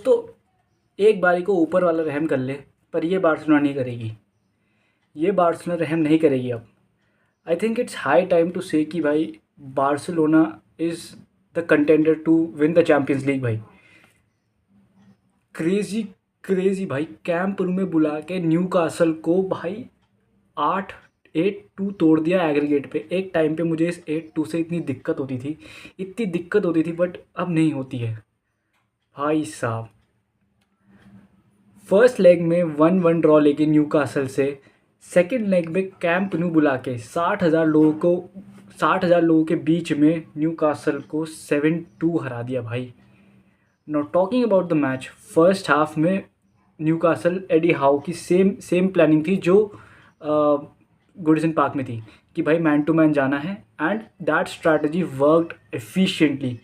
दोस्तों, एक बारी को ऊपर वाला रहम कर ले, पर ये बार्सिलोना नहीं करेगी। ये बार्सिलोना रहम नहीं करेगी अब। I think it's high time to say कि भाई Barcelona is the contender to win the Champions League. भाई क्रेजी क्रेजी भाई, कैंप रू में बुला के न्यू कासल को भाई 8-2 तोड़ दिया एग्रीगेट पे। एक टाइम पे मुझे इस 8-2 से इतनी दिक्कत होती थी, बट अब नहीं होती है भाई साहब। फर्स्ट लेग में 1-1 ड्रॉ लेके न्यू कासल से, सेकेंड लेग में कैंप न्यू बुला के 60,000 लोगों के बीच में न्यू कासल को 7-2 हरा दिया भाई। Know talking about the match, first half में न्यू कासल एडी हाउ की सेम प्लानिंग थी जो गुडिसन पार्क में थी कि भाई मैन टू मैन जाना है, and that strategy worked efficiently.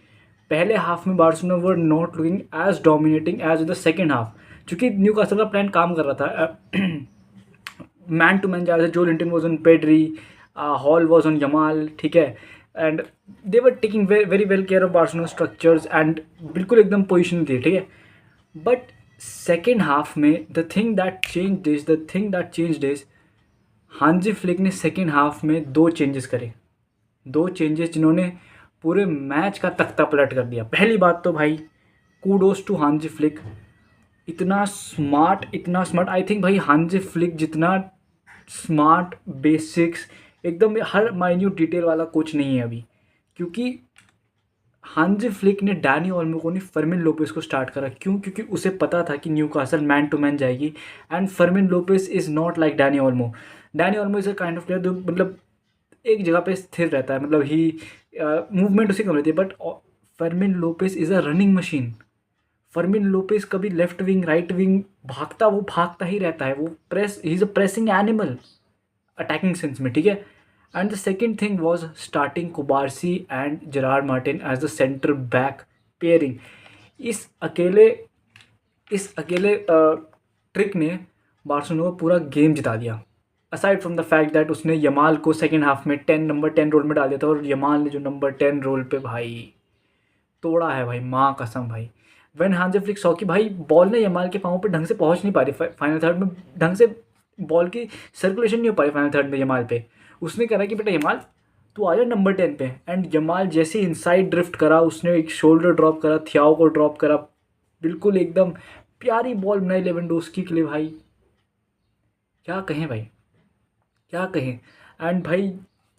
पहले हाफ में Barcelona were not looking as dominating as in the second half, क्योंकि न्यू कासल का प्लान काम कर रहा था। मैन टू मैन जा रहे थे, Joelinton was on Pedri, Hall was on Yamal, ठीक है, and they were taking very well care of Barcelona structures, and बिल्कुल एकदम पोजिशन थी, ठीक है। बट सेकेंड हाफ में the thing that change is हांजी फ्लिक ने सेकेंड हाफ में 2 चेंजेस करे, 2 चेंजेस जिन्होंने पूरे मैच का तख्ता पलट कर दिया। पहली बात तो भाई कूडोस टू हांजी फ्लिक, इतना स्मार्ट। आई थिंक भाई हांजी फ्लिक जितना स्मार्ट, बेसिक्स एकदम हर माइन्यूट डिटेल वाला कोच नहीं है अभी, क्योंकि हांजी फ्लिक ने डैनी ओल्मो को नहीं, फर्मिन लोपेस को स्टार्ट करा। क्यों? क्योंकि उसे पता था कि न्यूकासल मैन टू मैन जाएगी, and Fermin Lopez is not like Dani Olmo. Dani Olmo is a kind of player जो मतलब एक जगह पे स्थिर रहता है, मतलब ही मूवमेंट उसी कम रहती है, but Fermin Lopez is a running machine. Fermin Lopez कभी लेफ्ट विंग राइट विंग भागता ही रहता है, वो ही is a pressing animal attacking sense में, ठीक है। And the second thing was starting Cubarsi and Gerard Martin as the centre back pairing. इस अकेले ट्रिक ने बार्सिलोना को पूरा गेम जिता दिया। Aside from the fact that उसने यमाल को सेकेंड हाफ में नंबर 10 रोल में डाल दिया था, और यमाल ने जो नंबर 10 रोल पे भाई तोड़ा है भाई, माँ कसम भाई। वेन हांजी फ्लिक सॉ कि भाई बॉल ने यमाल के पाँव पे ढंग से पहुंच नहीं पा रही, फाइनल थर्ड में ढंग से बॉल की सर्कुलेशन नहीं हो पा रही फाइनल थर्ड में यमाल पे, उसने कहा कि बेटा यमाल तू आ जा नंबर 10 पे। एंड यमाल जैसे इनसाइड ड्रिफ्ट करा, उसने एक शोल्डर ड्रॉप करा, थियाओ को ड्रॉप करा, बिल्कुल एकदम प्यारी बॉल बनाई लेवेंडोस्की के लिए भाई। क्या कहें भाई, क्या कहें। एंड भाई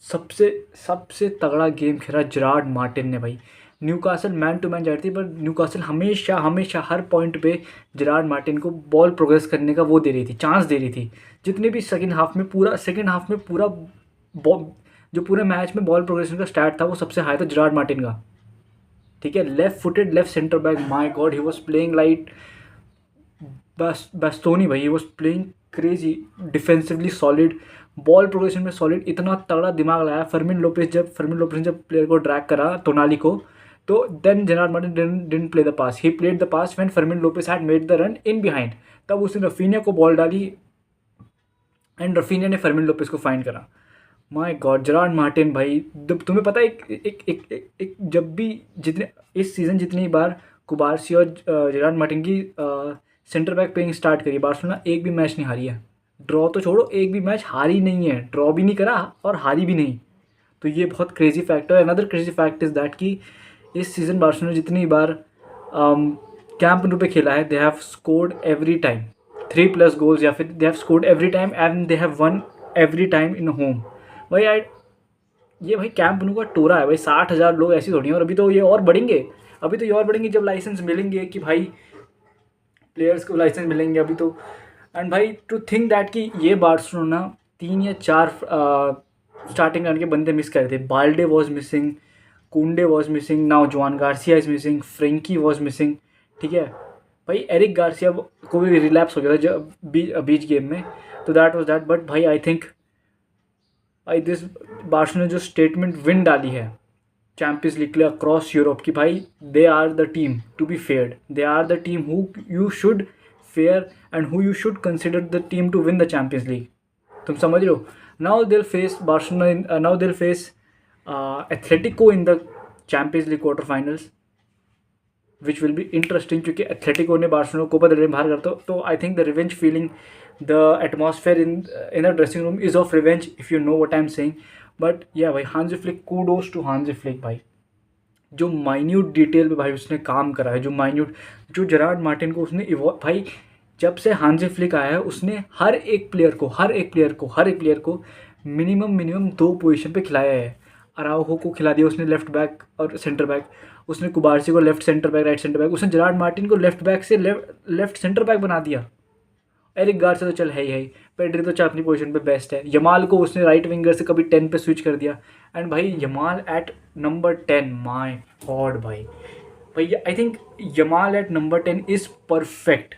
सबसे तगड़ा गेम खेला जेरार्ड मार्टिन ने भाई। न्यूकासल मैन टू मैन जा रही थी, पर न्यूकासल हमेशा हर पॉइंट पे जेरार्ड मार्टिन को बॉल प्रोग्रेस करने का वो दे रही थी, चांस दे रही थी। जितने भी सेकेंड हाफ में पूरा जो पूरे मैच में बॉल प्रोग्रेशन का स्टैट था, वो सबसे हाई था जेरार्ड मार्टिन का, ठीक है। Left footed left centre back, my god, he was playing like Bastoni भाई। He was playing crazy, defensively solid, ball progression में सॉलिड, इतना तगड़ा दिमाग लगाया। फर्मिन लोपेस ने जब प्लेयर को ड्रैग करा टोनाली को, तो then Gerard Martin didn't play the pass, he played the pass when Fermin Lopez had made the run in behind. तब उसने रफीनिया को बॉल डाली, एंड रफीनिया ने फर्मिन लोपेस को फाइंड करा। माय गॉड, जेरार्ड मार्टिन भाई, तुम्हें पता है एक जब भी जितने इस सीज़न जितनी बार कुबारसी और जेरार्ड मार्टिन की सेंटर बैक प्लेइंग स्टार्ट करी, बार्सिलोना एक भी मैच नहीं हारी है। ड्रॉ तो छोड़ो, एक भी मैच हारी नहीं है, ड्रॉ भी नहीं करा और हारी भी नहीं। तो ये बहुत क्रेजी फैक्ट है। Another crazy fact is that कि इस सीज़न बार्सिलोना जितनी बार कैंप न्यू पे खेला है, they have scored every time 3+ goals, या फिर they have scored every time and they have one every time in home. भाई ये भाई कैंप न्यू का टोरा है भाई, 60,000 लोग ऐसी थोड़ी हैं। और अभी तो ये और बढ़ेंगे जब लाइसेंस मिलेंगे, कि भाई प्लेयर्स को लाइसेंस मिलेंगे अभी तो। एंड भाई टू थिंक दैट कि ये बार्सिलोना 3 या 4 स्टार्टिंग लाइन के बंदे मिस कर रहे थे। Balde was missing, Kounde was missing, now Juan Garcia is missing, Frenkie was missing, ठीक है भाई। एरिक गार्सिया को भी रिलैप्स हो गया था जब बीच गेम में, तो दैट वॉज दैट। बट भाई आई थिंक भाई दिस बार्सिलोना जो स्टेटमेंट विन डाली है चैंपियंस लीग के लिए अक्रॉस यूरोप की, भाई they are the team to be feared, they are the team who you should fear and who you should consider the team to win the Champions League. तुम समझ रहे हो। Now they'll face Barcelona, now they'll face Atletico in the Champions League quarter finals. Which will be interesting, क्योंकि Atletico ने Barcelona को Copa del Rey में बाहर करता, तो I think the revenge feeling, the atmosphere in the dressing room is of revenge, if you know what I am saying. But या भाई हांजी फ्लिक, कूडोज टू हांजी फ्लिक भाई. जो माइन्यूट डिटेल पे भाई उसने काम करा है, जो माइन्यूट, जो जेरार्ड मार्टिन को उसने इवॉल्व भाई, जब से हांजी फ्लिक आया है उसने हर एक प्लेयर को मिनिमम 2 पोजीशन पे खिलाया है. अराउहो को खिला दिया उसने लेफ्ट बैक और सेंटर बैक, उसने कुबार्सी को left centre back, right centre back, उसने जेरार्ड मार्टिन को लेफ्ट बैक से लेफ्ट सेंटर बैक बना दिया. एरिक गार्सिया तो चल है ही, पेड्री तो चल अपनी पोजीशन पे बेस्ट है. यमाल को उसने राइट विंगर से कभी 10 पे स्विच कर दिया. एंड भाई Yamal at number 10, my God भाई. भाई I think Yamal at number 10 is perfect.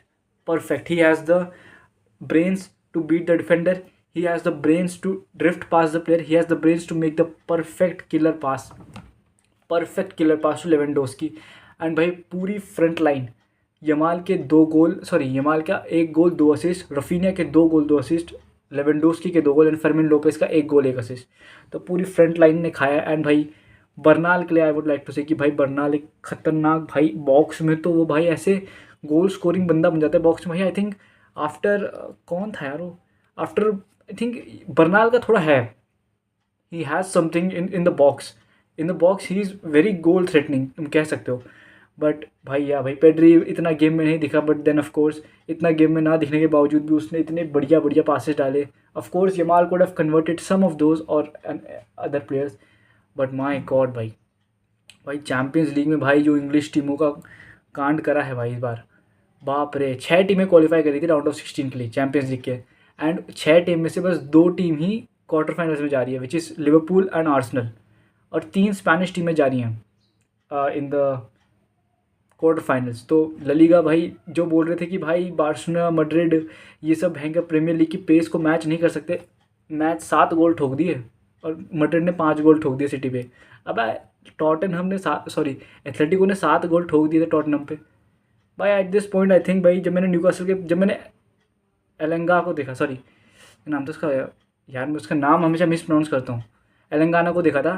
He has the brains to beat the defender. He has the brains to drift past the player. He has the brains to make the perfect killer pass to Lewandowski. And भाई पूरी front line, Yamal के 2 गोल, sorry Yamal का 1 गोल 2 assist, Raphinha के 2 गोल 2 assist, Lewandowski के 2 goal and Fermin Lopez का 1 गोल 1 assist. तो पूरी front line ने खाया. एंड भाई बर्नाल के लिए I would like to say कि भाई बर्नाल एक खतरनाक भाई, बॉक्स में तो वो भाई ऐसे गोल स्कोरिंग बंदा बन जाता है बॉक्स में भाई. आई थिंक आफ्टर कौन था यार वो, आफ्टर आई थिंक बर्नाल का थोड़ा है, he has something in the box he is very goal threatening, तुम कह सकते हो. बट भाई या भाई पेड्री इतना गेम में नहीं दिखा, बट देन ऑफ कोर्स इतना गेम में ना दिखने के बावजूद भी उसने इतने बढ़िया पासेस डाले. Of course Yamal could have converted some of those और other players. But my God भाई चैम्पियंस लीग में भाई जो इंग्लिश टीमों का कांड करा है भाई इस बार, बाप रे. 6 टीमें क्वालिफाई करी थी राउंड ऑफ 16 के लिए चैम्पियंस लीग के, एंड 6 टीम में से बस 2 टीम ही क्वार्टर फाइनल्स में जा रही है, which is Liverpool and Arsenal, और 3 स्पेनिश टीमें जा रही हैं इन द क्वार्टर फाइनल्स. तो ललीगा भाई जो बोल रहे थे कि भाई बार्सिलोना मड्रिड ये सब हैंगर प्रीमियर लीग की पेस को मैच नहीं कर सकते, मैच 7 गोल ठोक दिए और मड्रिड ने 5 गोल ठोक दिए सिटी पे. अब टॉटनहम ने एथलेटिको ने 7 गोल ठोक दिए थे टॉटनहम पे भाई. At this point I think भाई जब मैंने एलेंगा को देखा, सॉरी नाम तो उसका यार, मैं उसका नाम हमेशा मिस प्रोनाउंस करता हूँ, एलेंगाना को देखा था.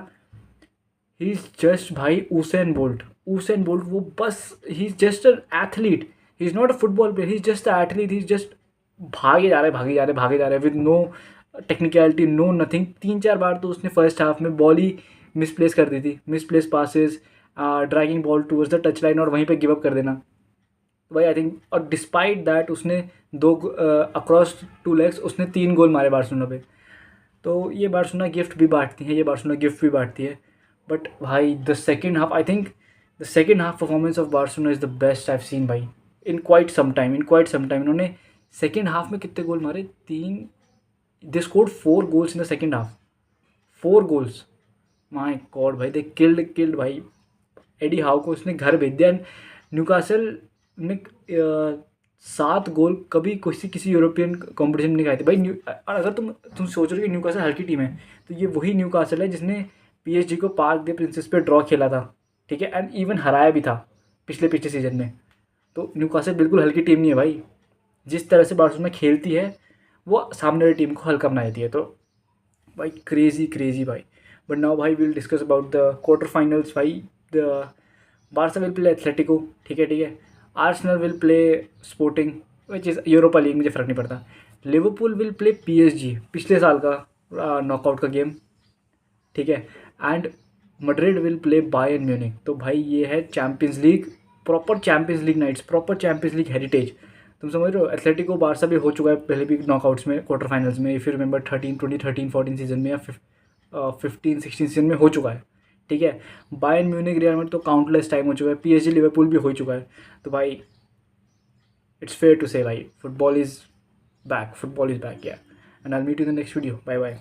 ही इज़ जस्ट भाई ऊसेन बोल्ट. वो बस he is just an athlete, he is not a football player, he is just an athlete. He is just भागे जा रहे with no technicality, no nothing. 3-4 बार तो उसने फर्स्ट हाफ में बॉल ही मिसप्लेस कर दी थी, misplace passes, dragging ball towards the touch line और वहीं पे गिव अप कर देना भाई. आई थिंक और डिस्पाइट दैट उसने 2 अक्रॉस 2 लेग्स उसने 3 गोल मारे बार्सिलोना पे. तो ये बार्सिलोना गिफ्ट भी बांटती है. बट भाई the second half, I think the second half performance of Barcelona is the best I have seen भाई इन क्वाइट सम टाइम. इन्होंने सेकेंड हाफ में कितने गोल मारे, 3, they scored 4 goals in the second half, 4 goals. My God भाई they killed भाई. AD how को उसने घर भेज दिया. एंड न्यूकासल ने 7 गोल कभी किसी यूरोपियन कॉम्पिटिशन में नहीं खाए थे भाई. और अगर तुम सोच रहे हो कि न्यूकासल हल्की टीम है, तो ये वही न्यूकासल है जिसने PSG को पार्क दे प्रिंसेस पे ड्रॉ खेला था, ठीक है, एंड इवन हराया भी था पिछले सीजन में. तो न्यूकासल बिल्कुल हल्की टीम नहीं है भाई. जिस तरह से बार्सिलोना खेलती है वो सामने वाली टीम को हल्का बना देती है. तो भाई क्रेजी भाई. बट नाउ भाई will discuss about the quarter finals भाई. The Barca will play Atletico, ठीक है. Arsenal will play Sporting which is Europa League, मुझे फ़र्क नहीं पड़ता. लिवरपूल विल प्ले PSG, पिछले साल का नॉकआउट का गेम, ठीक है. And Madrid will play Bayern Munich. तो भाई ये है Champions League, proper Champions League nights, proper Champions League heritage. तुम समझ रहे हो. एथलेटिको बार्सा भी हो चुका है पहले भी नॉकआउट्स में, क्वार्टर फाइनल्स में, इफ़ यू रिमेंबर 2013-14 सीजन में या 15-16 सीजन में हो चुका है, ठीक है. बायर्न म्यूनिख रियल मैड्रिड तो काउंटलेस टाइम हो चुका है. PSG लिवरपूल भी हो चुका है. तो भाई इट्स फेयर टू से भाई फुटबॉल इज़ बैक या. And I will meet you in the next video. Bye.